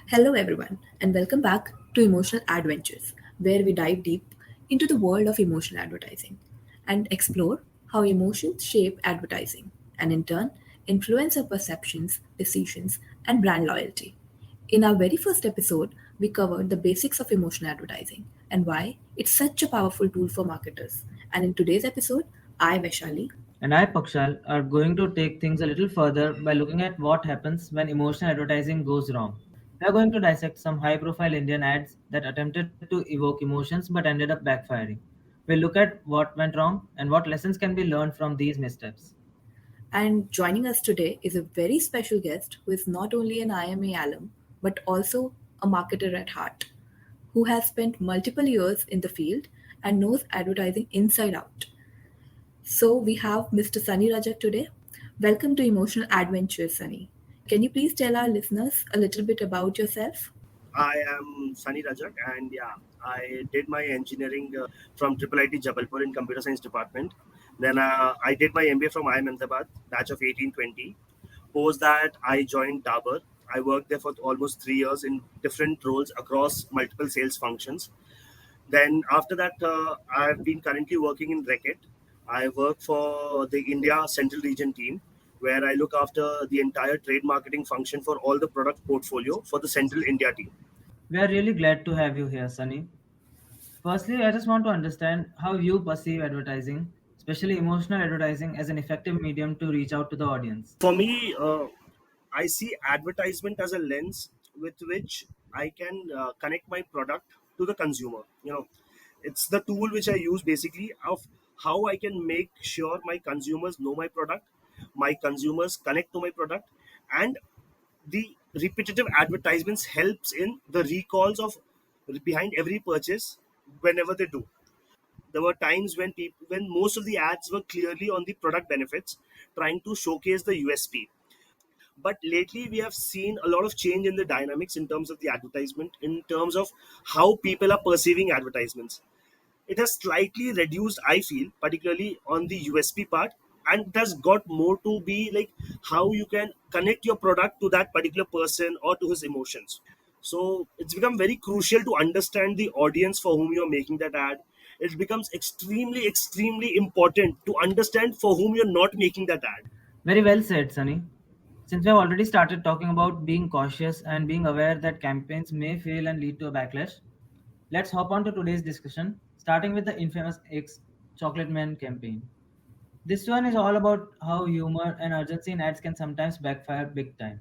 Hello, everyone, and welcome back to Emotional Adventures, where we dive deep into the world of emotional advertising and explore how emotions shape advertising and, in turn, influence our perceptions, decisions, and brand loyalty. In our very first episode, we covered the basics of emotional advertising and why it's such a powerful tool for marketers. And in today's episode, I, Vaishali, And I, Pakshal, are going to take things a little further by looking at what happens when emotional advertising goes wrong. We are going to dissect some high profile Indian ads that attempted to evoke emotions but ended up backfiring. We'll look at what went wrong and what lessons can be learned from these missteps. and joining us today is a very special guest who is not only an IMA alum but also a marketer at heart, who has spent multiple years in the field and knows advertising inside out. So we have Mr. Sunny Rajak today. Welcome to Emotional Adventures, Sunny. Can you please tell our listeners a little bit about yourself? I am Sunny Rajak, and yeah, I did my engineering from Triple IT Jabalpur in computer science department. Then I did my MBA from IIM Ahmedabad, batch of 1820. Post that, I joined Dabur. I worked there for almost 3 years in different roles across multiple sales functions. Then after that, I have been currently working in Reckitt. I work for the India Central Region team, where I look after the entire trade marketing function for all the product portfolio for the Central India team. We are really glad to have you here, Sunny. Firstly, I just want to understand how you perceive advertising, especially emotional advertising, as an effective medium to reach out to the audience. For me, I see advertisement as a lens with which I can connect my product to the consumer. It's the tool which I use basically of how I can make sure my consumers know my consumers connect to my product, and the repetitive advertisements helps in the recalls of behind every purchase whenever they do. There were times when most of the ads were clearly on the product benefits, trying to showcase the USP. But lately, we have seen a lot of change in the dynamics in terms of the advertisement, in terms of how people are perceiving advertisements. It has slightly reduced, I feel, particularly on the USP part, and it has got more to be like how you can connect your product to that particular person or to his emotions. So it's become very crucial to understand the audience for whom you're making that ad. It becomes extremely, extremely important to understand for whom you're not making that ad. Very well said, Sunny. Since we have already started talking about being cautious and being aware that campaigns may fail and lead to a backlash, let's hop on to today's discussion, starting with the infamous X Chocolate Man campaign. This one is all about how humor and urgency in ads can sometimes backfire big time.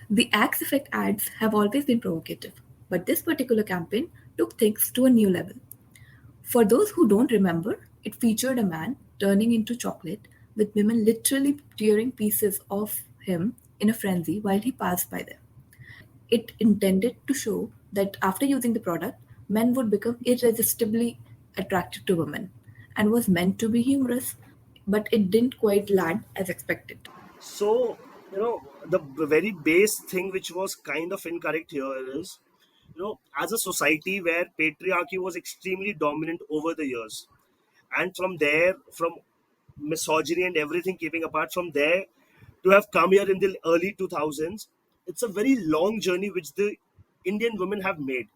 The Axe Effect ads have always been provocative, but this particular campaign took things to a new level. For those who don't remember, it featured a man turning into chocolate with women literally tearing pieces of him in a frenzy while he passed by them. It intended to show that after using the product, men would become irresistibly attracted to women and was meant to be humorous, but it didn't quite land as expected. So, the very base thing which was kind of incorrect here is, as a society where patriarchy was extremely dominant over the years, and from there, from misogyny and everything keeping apart from there, to have come here in the early 2000s, it's a very long journey which the Indian women have made.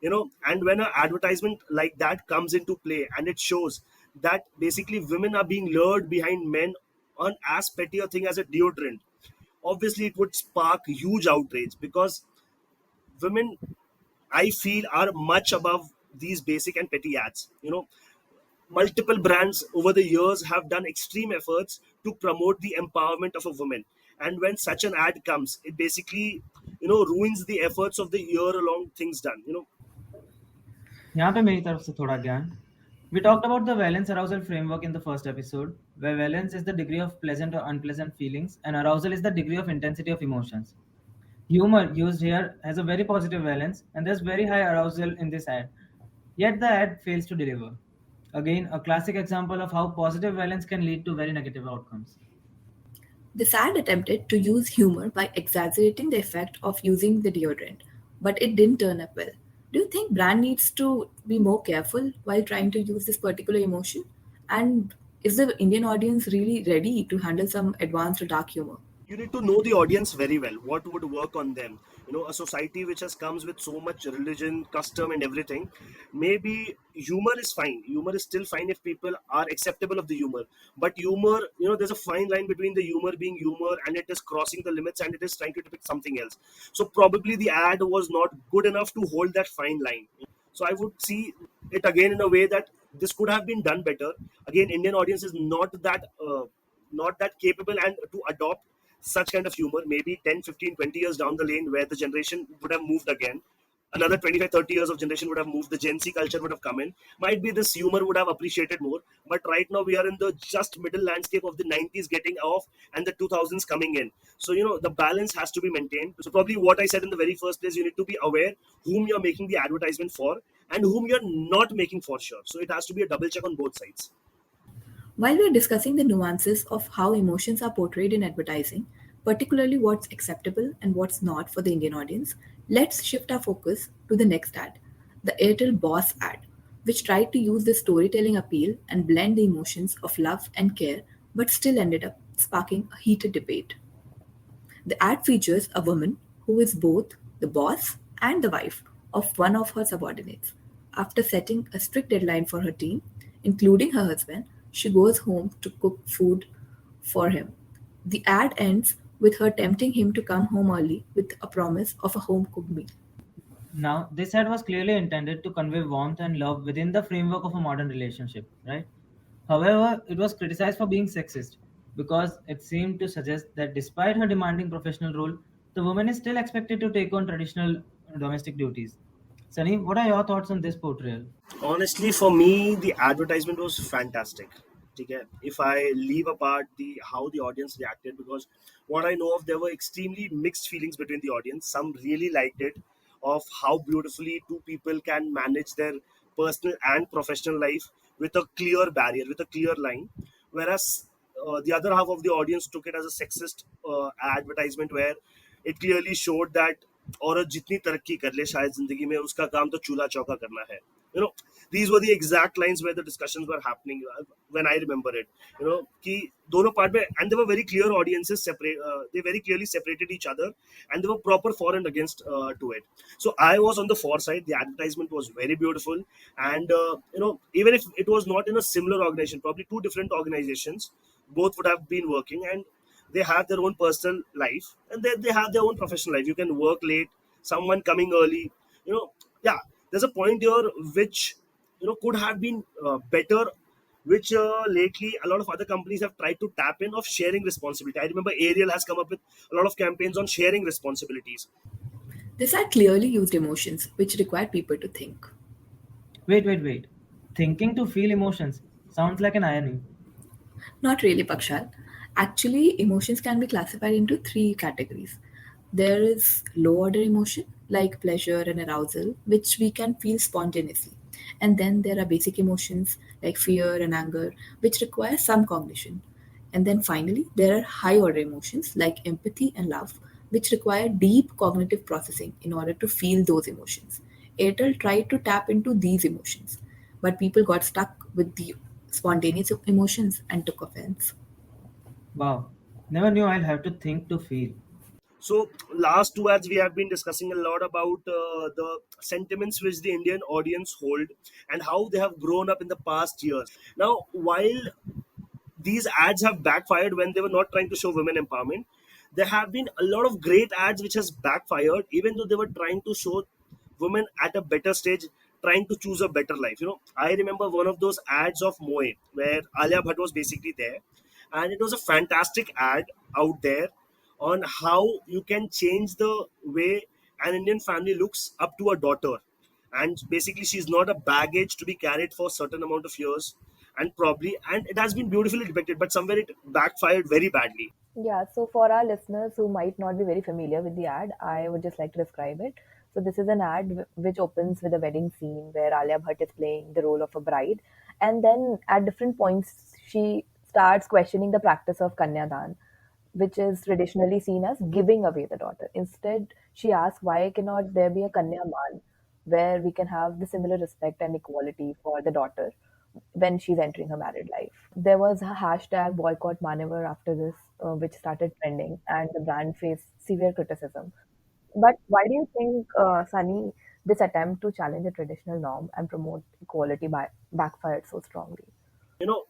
And when an advertisement like that comes into play and it shows that basically women are being lured behind men on as petty a thing as a deodorant, obviously it would spark huge outrage, because women, I feel, are much above these basic and petty ads. Multiple brands over the years have done extreme efforts to promote the empowerment of a woman, and when such an ad comes, it basically ruins the efforts of the year long things done. यहाँ पे मेरी तरफ से थोड़ा ज्ञान. We talked about the valence arousal framework in the first episode, where valence is the degree of pleasant or unpleasant feelings, and arousal is the degree of intensity of emotions. Humor used here has a very positive valence, and there's very high arousal in this ad. Yet the ad fails to deliver. Again, a classic example of how positive valence can lead to very negative outcomes. This ad attempted to use humor by exaggerating the effect of using the deodorant, but it didn't turn up well. Do you think brand needs to be more careful while trying to use this particular emotion? And is the Indian audience really ready to handle some advanced dark humor? You need to know the audience very well, what would work on them. A society which has comes with so much religion, custom, and everything. Maybe humor is fine, humor is still fine if people are acceptable of the humor. But humor, there's a fine line between the humor being humor and it is crossing the limits and it is trying to depict something else. So probably the ad was not good enough to hold that fine line. So I would see it again in a way that this could have been done better. Again, Indian audience is not that capable and to adopt such kind of humor. Maybe 10, 15, 20 years down the lane, where the generation would have moved again, another 25, 30 years of generation would have moved, the Gen Z culture would have come in, might be this humor would have appreciated more. But right now we are in the just middle landscape of the 90s getting off and the 2000s coming in. So the balance has to be maintained. So probably what I said in the very first place, you need to be aware whom you're making the advertisement for and whom you're not making for sure. So it has to be a double check on both sides. While we're discussing the nuances of how emotions are portrayed in advertising, particularly what's acceptable and what's not for the Indian audience, let's shift our focus to the next ad, the Airtel Boss ad, which tried to use the storytelling appeal and blend the emotions of love and care, but still ended up sparking a heated debate. The ad features a woman who is both the boss and the wife of one of her subordinates. After setting a strict deadline for her team, including her husband, she goes home to cook food for him. The ad ends with her tempting him to come home early with a promise of a home cooked meal. Now, this ad was clearly intended to convey warmth and love within the framework of a modern relationship, right? However, it was criticized for being sexist because it seemed to suggest that despite her demanding professional role, the woman is still expected to take on traditional domestic duties. Sunny, what are your thoughts on this portrayal? Honestly, for me, the advertisement was fantastic. Okay, if I leave apart the how the audience reacted, because what I know of, there were extremely mixed feelings between the audience. Some really liked it, of how beautifully two people can manage their personal and professional life with a clear barrier, with a clear line. Whereas the other half of the audience took it as a sexist advertisement, where it clearly showed that औरत जितनी तरक्की कर ले शायद जिंदगी में उसका काम तो चूल्हा चौका करना है. you know these were the exact lines where the discussions were happening, when I remember it. कि दोनों part में, and they were very clear audiences separate, they very clearly separated each other, and they were proper for and against to it. So I was on the for side. The advertisement was very beautiful, and even if it was not in a similar organization, probably two different organizations, both would have been working, and they have their own personal life and they have their own professional life. You can work late, someone coming early, yeah. There's a point here which could have been better, which lately a lot of other companies have tried to tap in, of sharing responsibility. I remember Ariel has come up with a lot of campaigns on sharing responsibilities. This ad clearly used emotions, which required people to think. Wait. Thinking to feel emotions sounds like an irony. Not really, Pakshal. Actually, emotions can be classified into three categories. There is low order emotion, like pleasure and arousal, which we can feel spontaneously. And then there are basic emotions, like fear and anger, which require some cognition. And then finally, there are high order emotions, like empathy and love, which require deep cognitive processing in order to feel those emotions. Airtel tried to tap into these emotions, but people got stuck with the spontaneous emotions and took offense. Wow, never knew I'd have to think to feel. So last two ads, we have been discussing a lot about the sentiments which the Indian audience hold and how they have grown up in the past years. Now, while these ads have backfired when they were not trying to show women empowerment, there have been a lot of great ads which has backfired, even though they were trying to show women at a better stage, trying to choose a better life. I remember one of those ads of Moe where Alia Bhatt was basically there, and it was a fantastic ad out there on how you can change the way an Indian family looks up to a daughter. And basically, she's not a baggage to be carried for a certain amount of years, and it has been beautifully depicted, but somewhere it backfired very badly. Yeah, so for our listeners who might not be very familiar with the ad, I would just like to describe it. So this is an ad which opens with a wedding scene where Alia Bhatt is playing the role of a bride, and then at different points she starts questioning the practice of Kanyadan, which is traditionally seen as giving away the daughter. Instead, she asks why cannot there be a Kanyaman where we can have the similar respect and equality for the daughter. when she's entering her married life. There was a hashtag boycott maneuver after this, which started trending, and the brand faced severe criticism. But why do you think, Sunny, this attempt to challenge a traditional norm and promote equality backfired so strongly? You know,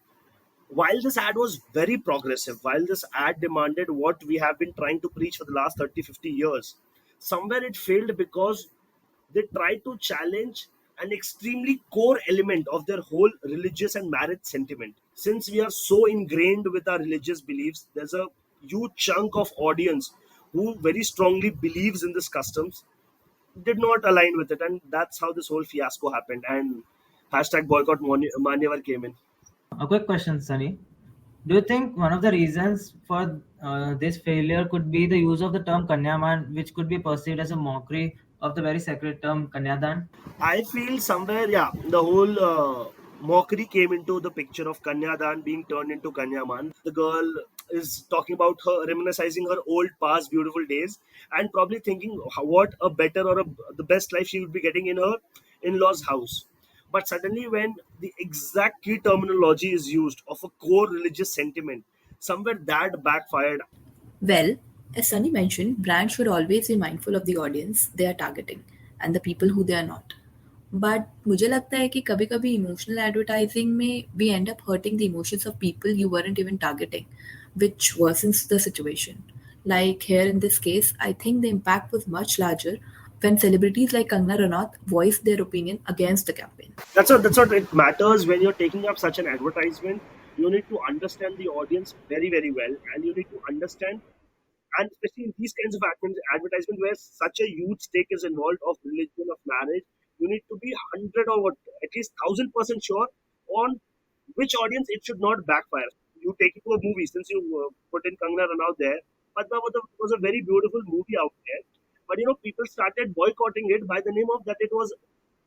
while this ad was very progressive, while this ad demanded what we have been trying to preach for the last 30, 50 years, somewhere it failed because they tried to challenge an extremely core element of their whole religious and marriage sentiment. Since we are so ingrained with our religious beliefs, there's a huge chunk of audience who very strongly believes in this customs did not align with it, and that's how this whole fiasco happened. And hashtag boycott maneuver came in. A quick question, Sunny. Do you think one of the reasons for this failure could be the use of the term Kanyaman, which could be perceived as a mockery of the very sacred term Kanyadan? I feel somewhere, yeah, the whole mockery came into the picture of Kanyadan being turned into Kanyaman. The girl is talking about her, reminiscing her old past beautiful days, and probably thinking what a better or the best life she would be getting in her in-laws' house. But suddenly, when the exact key terminology is used of a core religious sentiment, somewhere that backfired. Well, as Sunny mentioned, brands should always be mindful of the audience they are targeting and the people who they are not. But मुझे लगता है कि कभी-कभी emotional advertising में we end up hurting the emotions of people you weren't even targeting, which worsens the situation. Like here in this case, I think the impact was much larger when celebrities like Kangna Ranaut voiced their opinion against the campaign. That's what it matters when you're taking up such an advertisement. You need to understand the audience very, very well, and you need to understand, and especially in these kinds of advertisement where such a huge stake is involved of religion, of marriage, you need to be 100 or what, at least 1000% sure on which audience it should not backfire. You take it to a movie, since you put in Kangna Ranaut there. Padmavati was a very beautiful movie out there, but people started boycotting it by the name of that it was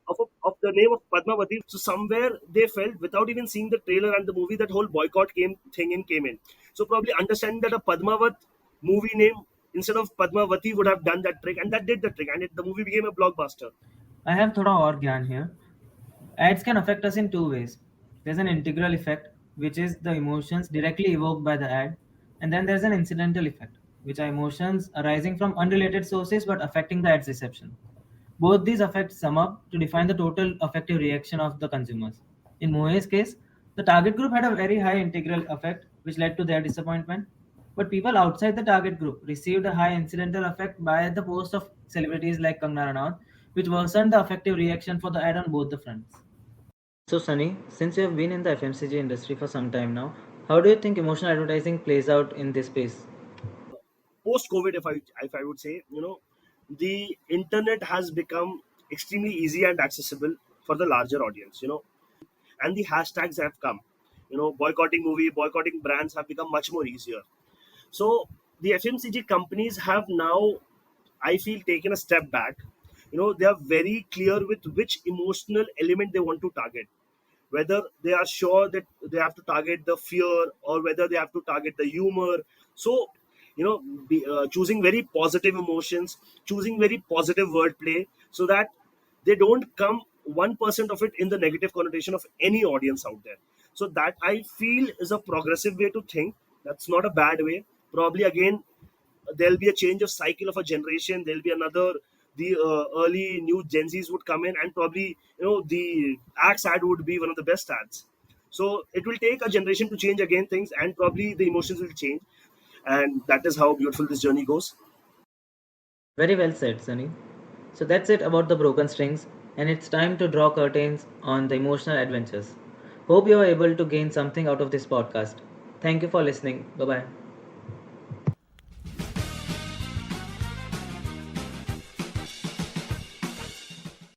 of the name of Padmavati. So somewhere they felt without even seeing the trailer and the movie, that whole boycott came in. So probably understanding that a Padmavat movie name instead of Padmavati would have done that trick, and that did the trick, and the movie became a blockbuster. I have thoda और ज्ञान here. Ads can affect us in two ways. There's an integral effect, which is the emotions directly evoked by the ad, and then there's an incidental effect, which are emotions arising from unrelated sources but affecting the ad's reception. Both these effects sum up to define the total affective reaction of the consumers. In Moe's case, the target group had a very high integral effect, which led to their disappointment. But people outside the target group received a high incidental effect by the post of celebrities like Kangna Ranaut, which worsened the affective reaction for the ad on both the fronts. So, Sunny, since you have been in the FMCG industry for some time now, how do you think emotional advertising plays out in this space? Post COVID, if I would say, the internet has become extremely easy and accessible for the larger audience. And the hashtags have come. Boycotting movie, boycotting brands have become much more easier. So the FMCG companies have now, I feel, taken a step back. They are very clear with which emotional element they want to target, whether they are sure that they have to target the fear or whether they have to target the humor. So choosing very positive emotions, choosing very positive wordplay, so that they don't come 1% of it in the negative connotation of any audience out there. So that, I feel, is a progressive way to think. That's not a bad way. Probably again, there'll be a change of cycle of a generation. There'll be another, the early new Gen Zs would come in, and probably the axe ad would be one of the best ads. So it will take a generation to change again things, and probably the emotions will change, and that is how beautiful this journey goes. Very well said, Sunny. So that's it about the broken strings, and it's time to draw curtains on the emotional adventures. Hope you are able to gain something out of this podcast. Thank you for listening. Bye bye.